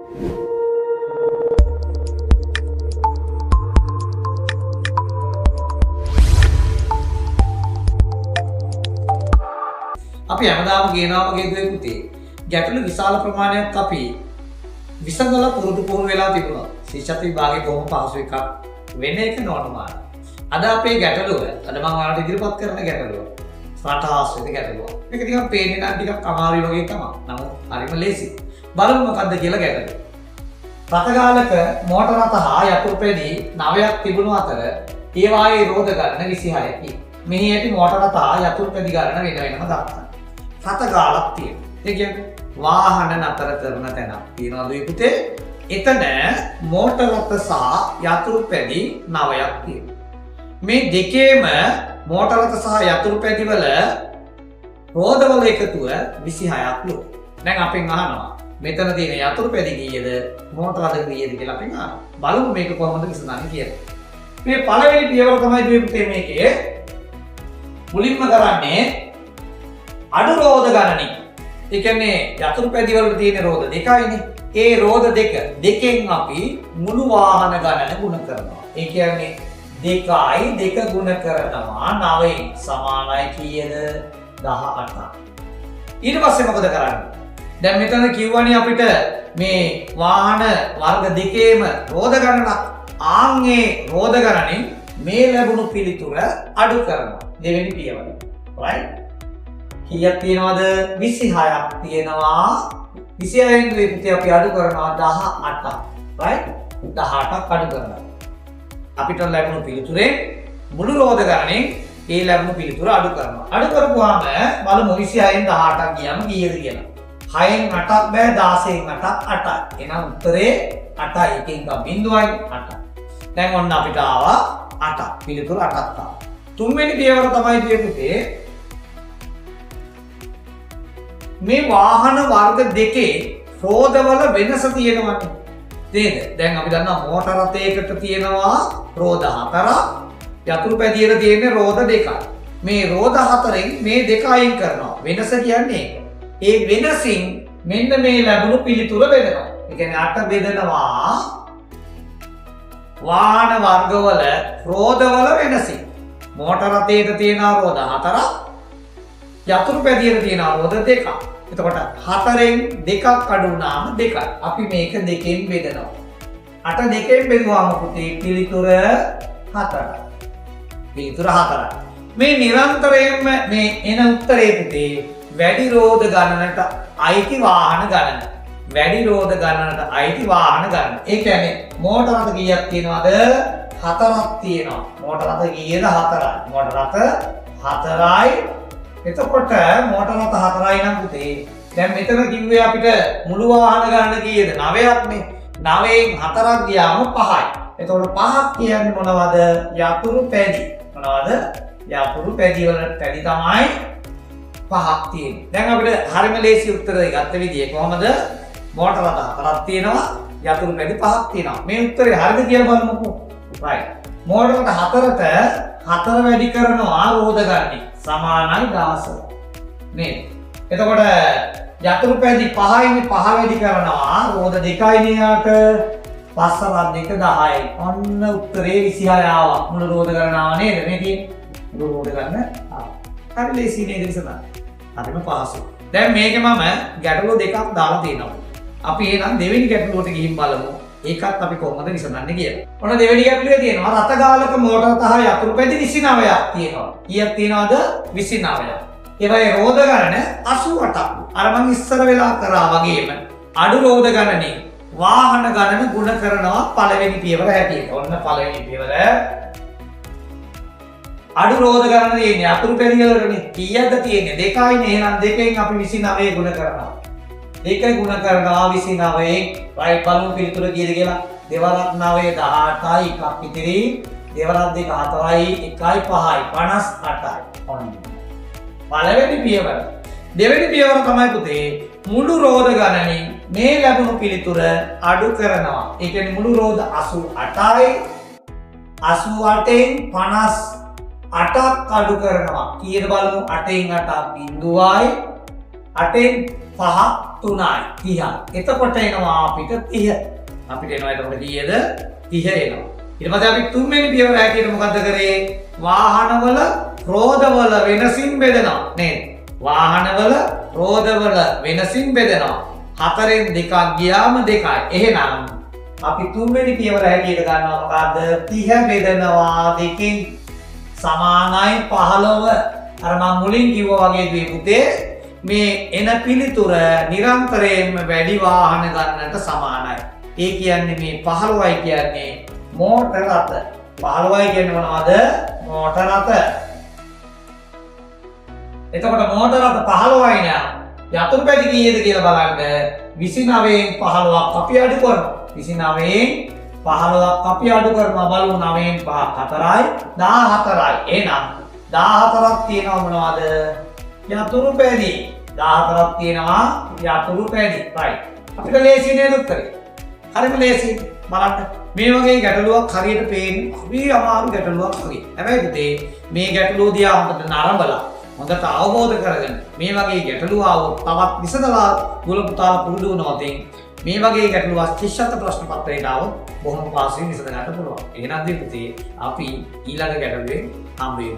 අපි හැමදාම කියනවා වගේ දුවේ පුතේ ගැටලු විශාල ප්‍රමාණයක් අපි විසඳලා පුරුදු වෙලා තිබුණා. ශිෂ්‍යත්ව විභාගයේ කොහොම පහසු එකක් වෙන එක නෝර්මාල්. අද අපේ ගැටලුව අද මම ඔයාලට ඉදිරිපත් කරන ගැටලුව රටාස්විත ගැටලුව. මේක ටිකක් පේන්නේ නම් ටිකක් අමාරු වගේ තමයි. නමුත් හරිම ලේසි. බලමු මොකද්ද කියලා ගැටලුව. රථගාලක මෝටර රථ හා යතුරුපැදි 9ක් තිබුණු අතර ඒවායේ රෝධ ගණන 26කි. මෙහි ඇති මෝටර රථ හා යතුරුපැදි ගණන වෙන වෙනම දක්වන්න. රථගාලක් තියෙනවා. ඒ කියන්නේ වාහන නතර කරන තැනක් තියෙනවා දුවේ පුතේ. එතන මෝටර රථ සහ යතුරුපැදි 9ක් තියෙනවා. මේ දෙකේම මෝටර රථ සහ යතුරුපැදි වල රෝධවල එකතුව 26ක් ලු. දැන් අපෙන් අහනවා මෙතන තියෙන යතුරුපැදි කීයද මෝටර රථ කීයද කියලා අපෙන් අහනවා. බලමු මේක කොහොමද විසඳන්නේ කියලා. මේ පළවෙනි පියවර තමයි දුවේ පුතේ මේකේ. මුලින්ම කරන්නේ අඩු රෝධ ගණනින්. ඒ කියන්නේ යතුරුපැදි වල තියෙන රෝධ දෙකයිනේ. ඒ රෝධ දෙකෙන් අපි මුළු වාහන ගණන ගුණ කරනවා. ඒ කියන්නේ 2 ගුණ කරනවා 9 සමානයි කීයද 18ක්. ඊට පස්සේ මොකද කරන්නේ? දැන් මෙතන කිව්වනේ අපිට මේ වාහන වර්ග දෙකේම රෝධ ගණනක්. ආන්ගේ රෝධ ගණනින් මේ ලැබුණු පිළිතුර අඩු කරනවා. දෙවෙනි පියවර. right? කීයක් තියෙනවද? 26ක් තියෙනවා. 26න් විතර අපි අඩු කරනවා 18ක්. right? 18ක් අඩු කරනවා. අපිට ලැබුණු පිළිතුරේ මුළු රෝධ ගණනෙන් ඒ ලැබුණු පිළිතුර අඩු කරනවා. අඩු කරපුවාම බලමු 26න් 18ක් ගියම කීයද කියලා. 6න් 8ක් බෑ 16න් 8ක් 8යි. එහෙනම් උත්තරේ 8යි. එකෙන් බිඳුවයි 8යි. දැන් ඔන්න අපිට ආවා 8ක්. පිළිතුර 8ක් ආවා. තුන්වෙනි පියවර තමයි දෙන්නේ මේ වාහන වර්ග දෙකේ රෝධවල වෙනස තියෙනවනේ. නේද? දැන් අපි දන්නවා මෝටර රථයකට තියෙනවා රෝධ 4ක්, යතුරුපැදියට තියෙන්නේ රෝධ 2ක්. මේ රෝධ 4න් මේ දෙක අයින් කරනවා. වෙනස කියන්නේ ඒ වෙනසින් මෙන්න මේ ලැබුණු පිළිතුර වෙනවා. ඒ කියන්නේ 8 බෙදනවා වාහන වර්ගවල රෝධවල වෙනසින්. මෝටර රථයට තියෙනවා රෝධ 4ක්, යතුරුපැදියට තියෙනවා රෝධ 2ක්. එතකොට 4න් 2ක් අඩු වුණාම 2යි. අපි මේක 2කින් බෙදනවා. 8 2කින් බෙදුවාම පුතේ පිළිතුර 4යි. පිළිතුර 4යි. මේ නිරන්තරයෙන්ම මේ එන උත්තරේ පුතේ වැඩි රෝධ ගණනට අයිති වාහන ගණන. වැඩි රෝධ ගණනට අයිති වාහන ගණන. ඒ කියන්නේ මෝටර රථ කීයක් තියෙනවද? 4ක් තියෙනවා. මෝටර රථ කීයද? 4යි. මෝටර රථ 4යි. එතකොට මෝටර රථ 4යි නම් පුතේ දැන් මෙතන කිව්වේ අපිට මුළු වාහන ගණන කීයද? 9ක්නේ. 9න් 4ක් ගියාම 5යි. එතකොට 5ක් කියන්නේ මොනවද? යතුරුපැදි. මොනවද? යතුරුපැදි වල පැදි තමයි 5ක් තියෙන්නේ. දැන් අපිට හරිම ලේසි උත්තරය ගත්ත විදිය කොහමද? මෝටර රථ 4ක් තියෙනවා, යතුරුපැදි 5ක් තියෙනවා. මේ උත්තරේ හරිද කියලා බලමුකෝ. right. මෝටර රථ 4ට 4 වැඩි කරනවා රෝධ ගණනින්. සමානයි 16 නේද? එතකොට යතුරුපැදි 5යිනේ 5 වැඩි කරනවා රෝධ 2යිනේ යාට 5 2 10යි. ඔන්න උත්තරේ 26 ආවා. මුළු රෝධ ගණන ආවා නේද? මේ තියෙන්නේ මුළු රෝධ ගණන ආවා. හරි ලේසි නේද විසඳන්න? හරිම පහසුයි. දැන් මේක මම ගැටලුව දෙකක් දාලා තියෙනවා. අපි එහෙනම් දෙවෙනි ගැටලුවට ගිහින් බලමු. ඒකත් අපි කොහොමද විසඳන්නේ කියලා. ඔන්න දෙවෙනි ගැටලුවේ තියෙනවා රථගාලක මෝටර තහ යතුරුපැදි 29ක් තියෙනවා. කීයක් තියෙනවද? 29ක්. ඒවයේ රෝධ ගණන 88ක්. අර මම ඉස්සර වෙලා කරා වගේම අඩු රෝධ ගණනේ වාහන ගණන ගුණ කරනවා පළවෙනි පියවර හැටියට. ඔන්න පළවෙනි පියවර අඩු රෝධ ගණන තියෙන්නේ යතුරුපැදි වලනේ. කීයක්ද තියෙන්නේ? 2යිනේ. එහෙනම් 2කින් අපි 29 ගුණ කරනවා. 2 ගුණ කරනවා 29න්. right බලමු පිළිතුර කීයද කියලා. 2 9 18යි එකක් ඉතිරි. 2 2 4යි 1යි 5යි 58යි. ඔන්න. පළවෙනි පියවර. දෙවෙනි පියවර තමයි පුතේ මුළු රෝධ ගණනින් මේ ලැබුණු පිළිතුර අඩු කරනවා. ඒ කියන්නේ මුළු රෝධ 88යි 88න් 58ක් අඩු කරනවා. කීයද බලමු? 8න් 8 බිඳුවයි 8න් 5 3යි 30. එතකොට එනවා අපිට 30. අපිට එනවා එතකොට කීයද? 30 එනවා. ඊට පස්සේ අපි තුන්වෙනි පියවර හැටියට මොකද්ද කරේ? වාහනවල රෝදවල වෙනසින් බෙදනවා නේද? වාහනවල රෝදවල වෙනසින් බෙදනවා. 4න් 2ක් ගියාම 2යි. එහෙනම් අපි තුන්වෙනි පියවර හැටියට ගන්නවා මොකද්ද? 30 බෙදනවා 2කින් සමානයි 15. අර මම මුලින් කිව්වා වගේ දුවේ පුතේ මේ එන පිළිතුර නිරන්තරයෙන්ම වැඩි වාහන ගන්නට සමානයි. ඒ කියන්නේ මේ 15යි කියන්නේ මෝටර රථ. 15යි කියන්නේ මොනවද? මෝටර රථ. එතකොට මෝටර රථ 15යි නම් යතුරු පැටි කීයද කියලා බලන්න. 29න් 15ක් අපි අඩු කරනවා. 29න් 15ක් අපි අඩු කරනවා බලමු 9න් 5 4යි 14යි. එහෙනම් 14ක් තියෙනවා මොනවද? යතුරු පැටි. 14ක් තියෙනවා යතුරු පැටි. right. අපිට ලේසි නේද උත්තරේ? හරිම ලේසි. බලන්න. මේ වගේ ගැටලුවක් හරියට පේන්නේ හරි අමාරු ගැටලුවක් වගේ. හැබැයි පුතේ මේ ගැටලුව දිහා හොඳට නරඹලා හොඳට අවබෝධ කරගෙන මේ වගේ ගැටලුව આવොත් තවත් විසඳලා ගුල පුතාලා පුරුදු වුණොත් මේ වගේ ගැටලුවක් ශිෂ්‍යත්ව ප්‍රශ්න පත්‍රයට આવොත් බොහොම පහසුවෙන් විසඳ ගන්න පුළුවන්. එහෙනම් පුතේ අපි ඊළඟ ගැටලුවේ හම්බ වෙමු.